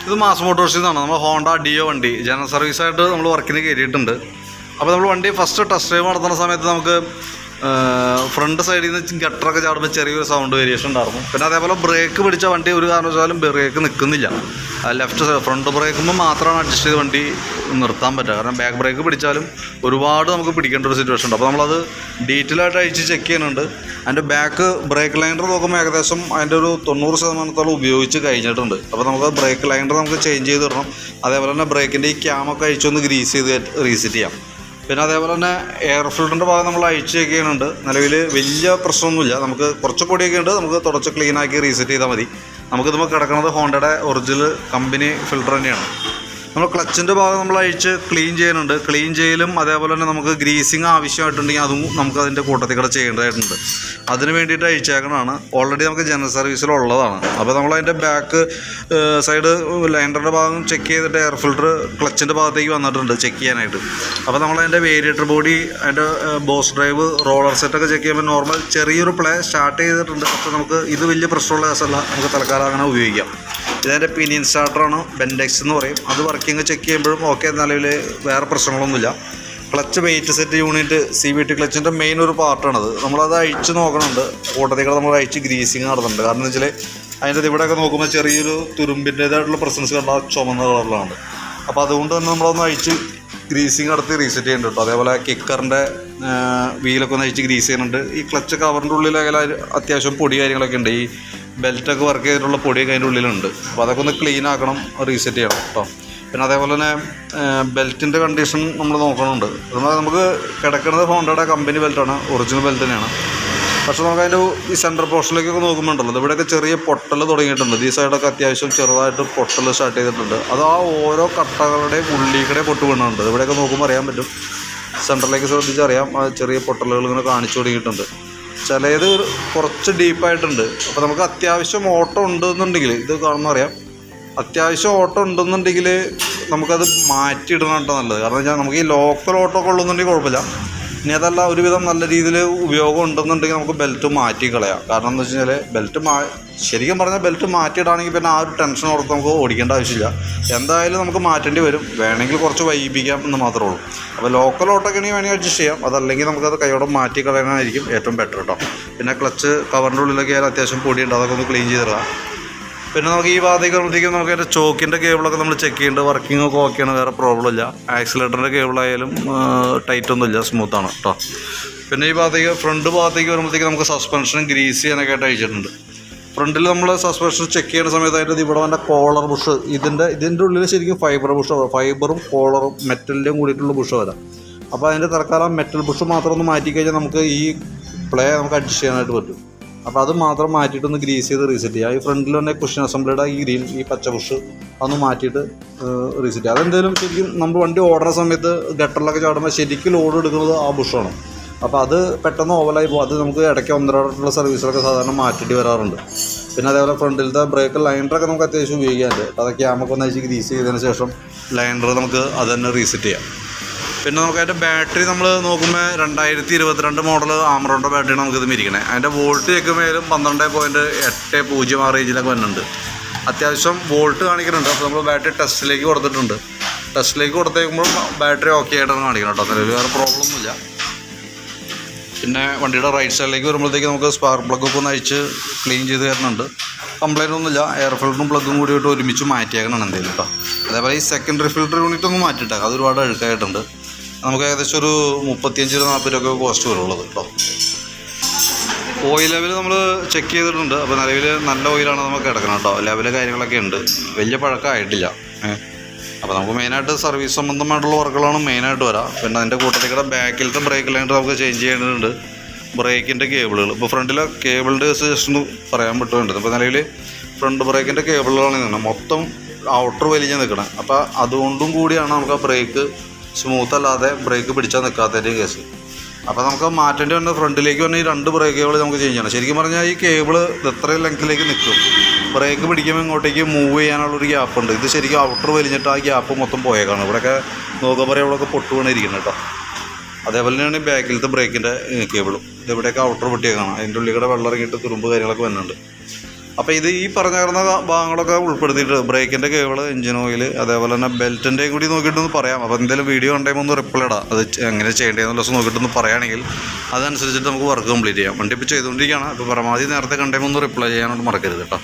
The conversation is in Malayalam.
ഇത് മാസ് മോട്ടോഴ്സിൽ നിന്നാണ്. നമ്മൾ ഹോണ്ട ഡിയോ വണ്ടി ജനറൽ സർവീസായിട്ട് നമ്മൾ വർക്കിന് കയറിയിട്ടുണ്ട്. അപ്പോൾ നമ്മൾ വണ്ടി ഫസ്റ്റ് ടെസ്റ്റ് ഡ്രൈവ് നടത്തുന്ന സമയത്ത് നമുക്ക് ഫ്രണ്ട് സൈഡിൽ നിന്ന് ഗട്ടറൊക്കെ ചാടുമ്പോൾ ചെറിയൊരു സൗണ്ട് വേരിയേഷൻ ഉണ്ടായിരുന്നു. പിന്നെ അതേപോലെ ബ്രേക്ക് പിടിച്ച വണ്ടി ഒരു കാരണവശാലും ബ്രേക്ക് നിൽക്കുന്നില്ല. ഫ്രണ്ട് ബ്രേക്കുമ്പോൾ മാത്രമാണ് അഡ്ജസ്റ്റ് ചെയ്ത് വണ്ടി നിർത്താൻ പറ്റുക. കാരണം ബാക്ക് ബ്രേക്ക് പിടിച്ചാലും ഒരുപാട് നമുക്ക് പിടിക്കേണ്ട ഒരു സിറ്റുവേഷൻ ഉണ്ട്. അപ്പോൾ നമ്മളത് ഡീറ്റെയിൽ ആയിട്ട് അഴിച്ച് ചെക്ക് ചെയ്യുന്നുണ്ട്. അതിൻ്റെ ബാക്ക് ബ്രേക്ക് ലൈനർ നോക്കുമ്പോൾ ഏകദേശം അതിൻ്റെ ഒരു 90% ഉപയോഗിച്ച് കഴിഞ്ഞിട്ടുണ്ട്. അപ്പോൾ നമുക്ക് ബ്രേക്ക് ലൈനർ നമുക്ക് ചേഞ്ച് ചെയ്ത് ഇടണം. അതേപോലെ തന്നെ ബ്രേക്കിൻ്റെ ഈ ക്യാമൊക്കെ അഴിച്ചൊന്ന് ഗ്രീസ് ചെയ്ത് റീസെറ്റ് ചെയ്യാം. പിന്നെ അതേപോലെ തന്നെ എയർ ഫിൽറ്ററിൻ്റെ ഭാഗം നമ്മൾ അഴിച്ച് ചെക്ക് ചെയ്യുന്നുണ്ട്. നിലവിൽ വലിയ പ്രശ്നമൊന്നുമില്ല. നമുക്ക് കുറച്ച് പൊടിയൊക്കെ ഉണ്ട്, നമുക്ക് തുടച്ച് ക്ലീനാക്കി റീസെറ്റ് ചെയ്താൽ മതി. നമുക്കിതുമ്പോൾ കിടക്കുന്നത് ഹോണ്ടയുടെ ഒറിജിനൽ കമ്പനി ഫിൽറ്റർ തന്നെയാണ്. നമ്മൾ ക്ലച്ചിൻ്റെ ഭാഗം നമ്മൾ അഴിച്ച് ക്ലീൻ ചെയ്യുന്നുണ്ട്. ക്ലീൻ ചെയ്യലും അതേപോലെ തന്നെ നമുക്ക് ഗ്രീസിങ് ആവശ്യമായിട്ടുണ്ടെങ്കിൽ അതും നമുക്ക് അതിൻ്റെ കൂട്ടത്തിൽ കൂടെ ചെയ്യേണ്ടതായിട്ടുണ്ട്. അതിന് വേണ്ടിയിട്ട് അഴിച്ചേക്കണതാണ്. ഓൾറെഡി നമുക്ക് ജനറൽ സർവീസിലുള്ളതാണ്. അപ്പോൾ നമ്മളതിൻ്റെ ബാക്ക് സൈഡ് ലൈനറിൻ്റെ ഭാഗം ചെക്ക് ചെയ്തിട്ട് എയർ ഫിൽറ്റർ ക്ലച്ചിൻ്റെ ഭാഗത്തേക്ക് വന്നിട്ടുണ്ട് ചെക്ക് ചെയ്യാനായിട്ട്. അപ്പോൾ നമ്മളതിൻ്റെ വേരിയേറ്റർ ബോഡി, അതിൻ്റെ ബോസ് ഡ്രൈവ്, റോളർ സെറ്റൊക്കെ ചെക്ക് ചെയ്യുമ്പോൾ നോർമൽ ചെറിയൊരു പ്ലേ സ്റ്റാർട്ട് ചെയ്തിട്ടുണ്ട്. പക്ഷേ നമുക്ക് ഇത് വലിയ പ്രശ്നമുള്ള കേസല്ല, നമുക്ക് തൽക്കാലം അങ്ങനെ ഉപയോഗിക്കാം. ഇതിൻ്റെ പിനിയൻ സ്റ്റാർട്ടറാണ്, ബെൻഡെക്സ് എന്ന് പറയും. അത് വർക്കിംഗ് ചെക്ക് ചെയ്യുമ്പോഴും ഓക്കെ, നിലവിൽ വേറെ പ്രശ്നങ്ങളൊന്നുമില്ല. Clutch weight set unit CVT ക്ലച്ചിൻ്റെ മെയിൻ ഒരു പാർട്ടാണത്. നമ്മളത് അഴിച്ച് നോക്കണുണ്ട്. കൂട്ടത്തേക്ക് നമ്മൾ അഴിച്ച് ഗ്രീസിങ് നടത്തുന്നുണ്ട്. കാരണം എന്ന് വെച്ചാൽ അതിൻ്റെ ഇവിടെയൊക്കെ നോക്കുമ്പോൾ ചെറിയൊരു തുരുമ്പിൻ്റേതായിട്ടുള്ള പ്രസൻസ് കണ്ടാൽ ചുമന്ന കളറിലാണ്. അപ്പോൾ അതുകൊണ്ട് തന്നെ നമ്മളൊന്ന് അഴിച്ച് ഗ്രീസിങ് നടത്തി റീസെറ്റ് ചെയ്യുന്നുണ്ട്. അതേപോലെ കിക്കറിൻ്റെ വീലൊക്കെ ഒന്ന് അഴിച്ച് ഗ്രീസ് ചെയ്യുന്നുണ്ട്. ഈ ക്ലച്ച് കവറിൻ്റെ ഉള്ളിലൊക്കെ അത്യാവശ്യം പൊടി കാര്യങ്ങളൊക്കെ ഉണ്ട്. ഈ ബെൽറ്റൊക്കെ വർക്ക് ചെയ്തിട്ടുള്ള പൊടിയൊക്കെ അതിൻ്റെ ഉള്ളിലുണ്ട്. അപ്പോൾ അതൊക്കെ ഒന്ന് ക്ലീൻ ആക്കണം, റീസെറ്റ് ചെയ്യണം കേട്ടോ. പിന്നെ അതേപോലെ തന്നെ ബെൽറ്റിൻ്റെ കണ്ടീഷൻ നമ്മൾ നോക്കണമുണ്ട്. നമുക്ക് കിടക്കുന്നത് ഹോണ്ടയുടെ കമ്പനി ബെൽറ്റാണ്, ഒറിജിനൽ ബെൽറ്റ് തന്നെയാണ്. പക്ഷേ നമുക്ക് അതിൻ്റെ ഈ സെൻറ്റർ പോർഷനിലേക്കൊക്കെ നോക്കുമ്പോണ്ടല്ലോ, ഇവിടെയൊക്കെ ചെറിയ പൊട്ടൽ തുടങ്ങിയിട്ടുണ്ട്. ഈ സൈഡൊക്കെ അത്യാവശ്യം ചെറുതായിട്ട് പൊട്ടൽ സ്റ്റാർട്ട് ചെയ്തിട്ടുണ്ട്. അത് ആ ഓരോ കട്ടകളുടെയും ഉള്ളിക്കടെ പൊട്ട് വീണുണ്ട്. ഇവിടെയൊക്കെ നോക്കുമ്പോൾ അറിയാൻ പറ്റും. സെൻറ്ററിലേക്ക് ശ്രദ്ധിച്ചറിയാം, ആ ചെറിയ പൊട്ടലുകൾ ഇങ്ങനെ കാണിച്ചു തുടങ്ങിയിട്ടുണ്ട്. ചിലത് കുറച്ച് ഡീപ്പായിട്ടുണ്ട്. അപ്പോൾ നമുക്ക് അത്യാവശ്യം ഓട്ടം ഉണ്ടെന്നുണ്ടെങ്കിൽ, ഇത് കാണുമ്പോൾ അറിയാം, അത്യാവശ്യം ഓട്ടം ഉണ്ടെന്നുണ്ടെങ്കിൽ നമുക്കത് മാറ്റിയിടണം കേട്ടോ നല്ലത്. കാരണം വെച്ചാൽ നമുക്ക് ഈ ലോക്കൽ ഓട്ടമൊക്കെ ഉള്ളതെന്നുണ്ടെങ്കിൽ കുഴപ്പമില്ല. ഇനി അതല്ല ഒരുവിധം നല്ല രീതിയിൽ ഉപയോഗം ഉണ്ടെന്നുണ്ടെങ്കിൽ നമുക്ക് ബെൽറ്റ് മാറ്റി കളയാം. കാരണം എന്താ വെച്ച് കഴിഞ്ഞാൽ ശരിക്കും പറഞ്ഞാൽ ബെൽറ്റ് മാറ്റിയിടാണെങ്കിൽ പിന്നെ ആ ഒരു ടെൻഷൻ ഓർത്ത് നമുക്ക് ഓടിക്കേണ്ട ആവശ്യമില്ല. എന്തായാലും നമുക്ക് മാറ്റേണ്ടി വരും. വേണമെങ്കിൽ കുറച്ച് വൈകിപ്പിക്കാം എന്ന് മാത്രമേ ഉള്ളൂ. അപ്പോൾ ലോക്കൽ ഓട്ടൊക്കെ വേണമെങ്കിൽ അഡ്ജസ്റ്റ് ചെയ്യാം. അതല്ലെങ്കിൽ നമുക്കത് കൈയോടെ മാറ്റി കളയാനായിരിക്കും ഏറ്റവും ബെറ്റർ കേട്ടോ. പിന്നെ ക്ലച്ച് കവറിൻ്റെ ഉള്ളിലൊക്കെ ആയാലും അത്യാവശ്യം പൊടിയുണ്ട്, അതൊക്കെ ഒന്ന് ക്ലീൻ ചെയ്തിടാം. പിന്നെ നമുക്ക് ഈ ഭാഗത്തേക്ക് വരുമ്പോഴത്തേക്കും നമുക്ക് അതിൻ്റെ ചോക്കിൻ്റെ കേബിളൊക്കെ നമ്മൾ ചെക്ക് ചെയ്യുന്നുണ്ട്. വർക്കിംഗ് ഒക്കെ ഓക്കെയാണ്, വേറെ പ്രോബ്ലം ഇല്ല. ആക്സിലേറ്ററിൻ്റെ കേബിളായാലും ടൈറ്റൊന്നുമില്ല, സ്മൂത്താണ് കേട്ടോ. പിന്നെ ഈ ഭാഗത്തേക്ക് ഫ്രണ്ട് ഭാഗത്തേക്ക് വരുമ്പോഴത്തേക്ക് നമുക്ക് സസ്പെൻഷനും ഗ്രീസ് ചെയ്യാനൊക്കെ ആയിട്ട് അയച്ചിട്ടുണ്ട്. ഫ്രണ്ടിൽ നമ്മൾ സസ്പെൻഷൻ ചെക്ക് ചെയ്യുന്ന സമയത്തായിട്ട് ഇവിടെ വന്ന കോളർ ബുഷ്, ഇതിൻ്റെ ഉള്ളിൽ ശരിക്കും ഫൈബറും കോളറും മെറ്റലിൻ്റെയും കൂടിയിട്ടുള്ള ബുഷ് വരാം. അപ്പോൾ അതിൻ്റെ തൽക്കാലം മെറ്റൽ ബുഷ് മാത്രം ഒന്ന് മാറ്റിക്കഴിഞ്ഞാൽ നമുക്ക് ഈ പ്ലേ നമുക്ക് അഡ്ജസ്റ്റ് ചെയ്യാനായിട്ട് പറ്റും. അപ്പോൾ അത് മാത്രം മാറ്റിയിട്ടൊന്ന് ഗ്രീസ് ചെയ്ത് റീസെറ്റ് ചെയ്യുക. ഈ ഫ്രണ്ടിൽ തന്നെ കുഷൻ അസംബ്ലിയുടെ ഈ പച്ച ബുഷ് അതൊന്ന് മാറ്റിയിട്ട് റീസെറ്റ് ചെയ്യുക. അതെന്തായാലും ശരിക്കും നമ്മൾ വണ്ടി ഓടുന്ന സമയത്ത് ഗട്ടറിലൊക്കെ ചാടുമ്പോൾ ശരിക്കും ലോഡ് എടുക്കുന്നത് ആ ബുഷാണ്. അപ്പോൾ അത് പെട്ടെന്ന് ഓവലായി പോകും. അത് നമുക്ക് ഇടയ്ക്ക് ഒന്നരായിട്ടുള്ള സർവീസിലൊക്കെ സാധാരണ മാറ്റിയിട്ട് വരാറുണ്ട്. പിന്നെ അതേപോലെ ഫ്രണ്ടിലത്തെ ബ്രേക്ക് ലൈനറൊക്കെ നമുക്ക് അത്യാവശ്യം ഉപയോഗിക്കാറുണ്ട്. അതൊക്കെ നമുക്ക് ഒന്ന് അഴിച്ച് ഗ്രീസ് ചെയ്തതിന് ശേഷം ലൈനർ നമുക്ക് അത് തന്നെ റീസെറ്റ് ചെയ്യാം. പിന്നെ നമുക്ക് അതിൻ്റെ ബാറ്ററി നമ്മൾ നോക്കുമ്പോൾ 2022 മോഡൽ ആമറോണിൻ്റെ ബാറ്ററിയാണ് നമുക്കിത് ഇരിക്കണേ. അതിൻ്റെ വോൾട്ട് ചെക്കുമ്പോഴും 12.80 ആ റേഞ്ചിലൊക്കെ വരുന്നുണ്ട്. അത്യാവശ്യം വോൾട്ട് കാണിക്കുന്നുണ്ട്. അപ്പോൾ നമ്മൾ ബാറ്ററി ടെസ്റ്റിലേക്ക് കൊടുത്തിട്ടുണ്ട്. ടെസ്റ്റിലേക്ക് കൊടുത്തേക്കുമ്പോൾ ബാറ്ററി ഓക്കെ ആയിട്ടാണ് കാണിക്കണം കേട്ടോ. അതിൽ വേറെ പ്രോബ്ലം ഒന്നുമില്ല. പിന്നെ വണ്ടിയുടെ റൈറ്റ് സൈഡിലേക്ക് വരുമ്പോഴത്തേക്ക് നമുക്ക് സ്പാർക്ക് പ്ലഗൊക്കെ ഒന്ന് അഴിച്ച് ക്ലീൻ ചെയ്ത് തരുന്നുണ്ട്. കംപ്ലൈൻ്റ് ഒന്നുമില്ല. എയർ ഫിൽറ്ററും പ്ലഗും കൂടിയിട്ട് ഒരുമിച്ച് മാറ്റിയേക്കണം എന്തെങ്കിലും കേട്ടോ. അതേപോലെ ഈ സെക്കൻഡറി ഫിൽറ്റർ യൂണിറ്റ് ഒന്ന് മാറ്റിയിട്ടേക്കാം. അത് ഒരുപാട് അഴുക്കായിട്ടുണ്ട്. നമുക്ക് ഏകദേശം ഒരു 35-40 രൂപ കോസ്റ്റ് വരുള്ളത് കേട്ടോ. ഓയിൽ ലെവൽ നമ്മൾ ചെക്ക് ചെയ്തിട്ടുണ്ട്. അപ്പോൾ നിലവിൽ നല്ല ഓയിലാണ് നമുക്ക് കിടക്കണം കേട്ടോ. ലെവൽ കാര്യങ്ങളൊക്കെ ഉണ്ട്, വലിയ പഴക്കമായിട്ടില്ല. അപ്പോൾ നമുക്ക് മെയിനായിട്ട് സർവീസ് സംബന്ധമായിട്ടുള്ള വർക്കുകളാണ് മെയിനായിട്ട് വരാം. പിന്നെ അതിൻ്റെ കൂട്ടത്തേക്കൂടെ ബാക്കിലത്തെ ബ്രേക്ക് ലൈനർ നമുക്ക് ചേഞ്ച് ചെയ്യേണ്ടതുണ്ട്. ബ്രേക്കിൻ്റെ കേബിളുകൾ, ഇപ്പോൾ ഫ്രണ്ടിലെ കേബിളിൻ്റെ ജസ്റ്റ് ഒന്ന് പറയാൻ പറ്റുന്നുണ്ട്. ഇപ്പോൾ നിലവിൽ ഫ്രണ്ട് ബ്രേക്കിൻ്റെ കേബിളുകളാണ് നിൽക്കുന്നത്, മൊത്തം ഔട്ടർ വലിഞ്ഞ് നിൽക്കണം. അപ്പോൾ അതുകൊണ്ടും കൂടിയാണ് നമുക്ക് ആ ബ്രേക്ക് സ്മൂത്ത് അല്ലാതെ ബ്രേക്ക് പിടിച്ചാൽ നിൽക്കാത്തതിൻ്റെ കേസ്. അപ്പോൾ നമുക്ക് മാറ്റേണ്ടി വന്ന ഫ്രണ്ടിലേക്ക് വന്ന ഈ 2 ബ്രേക്ക് കേബിൾ നമുക്ക് ചേഞ്ച് ചെയ്യണം. ശരിക്കും പറഞ്ഞാൽ ഈ കേബിൾ എത്രയും ലെങ്ത്തിലേക്ക് നിൽക്കും. ബ്രേക്ക് പിടിക്കുമ്പോൾ ഇങ്ങോട്ടേക്ക് മൂവ് ചെയ്യാനുള്ളൊരു ഗ്യാപ്പുണ്ട്. ഇത് ശരിക്കും ഔട്ടർ വലിഞ്ഞിട്ട് ആ ഗ്യാപ്പ് മൊത്തം പോയേക്കാണ്. ഇവിടെയൊക്കെ നോക്കുമ്പോൾ ഇവിടെയൊക്കെ പൊട്ട് വീണിരിക്കുന്നത് കേട്ടോ. അതേപോലെ തന്നെയാണ് ഈ ബാക്കിലത്തെ ബ്രേക്കിൻ്റെ കേബിളും. ഇതെവിടെയൊക്കെ ഔട്ടർ പൊട്ടിയേക്കാണ്. അതിൻ്റെ ഉള്ളിൽ കൂടെ വെള്ളം ഇറങ്ങിയിട്ട് തുരുമ്പ് കാര്യങ്ങളൊക്കെ വരുന്നുണ്ട്. അപ്പോൾ ഇത് ഈ പറഞ്ഞ ഭാഗങ്ങളൊക്കെ ഉൾപ്പെടുത്തിയിട്ട് ബ്രേക്കിൻ്റെ കേബിൾ, എഞ്ചിൻ ഓയിൽ, അതേപോലെ തന്നെ ബെൽറ്റിൻ്റെയും കൂടി നോക്കിയിട്ടൊന്ന് പറയാം. അപ്പോൾ എന്തെങ്കിലും വീഡിയോ ഉണ്ടെങ്കിൽ ഒന്ന് റിപ്ലൈ ഇടാം. അത് എങ്ങനെ ചെയ്യേണ്ടതെന്നുള്ള ദിവസം നോക്കിയിട്ടൊന്ന് പറയുകയാണെങ്കിൽ അതനുസരിച്ചിട്ട് നമുക്ക് വർക്ക് കംപ്ലീറ്റ് ചെയ്യാം. വണ്ടി ഇപ്പോൾ ചെയ്തുകൊണ്ടിരിക്കുകയാണ്. അപ്പോൾ പരമാവധി നേരത്തെ കണ്ടെങ്കിൽ ഒന്ന് റിപ്ലൈ ചെയ്യാനോട് മറക്കരുത് കേട്ടോ.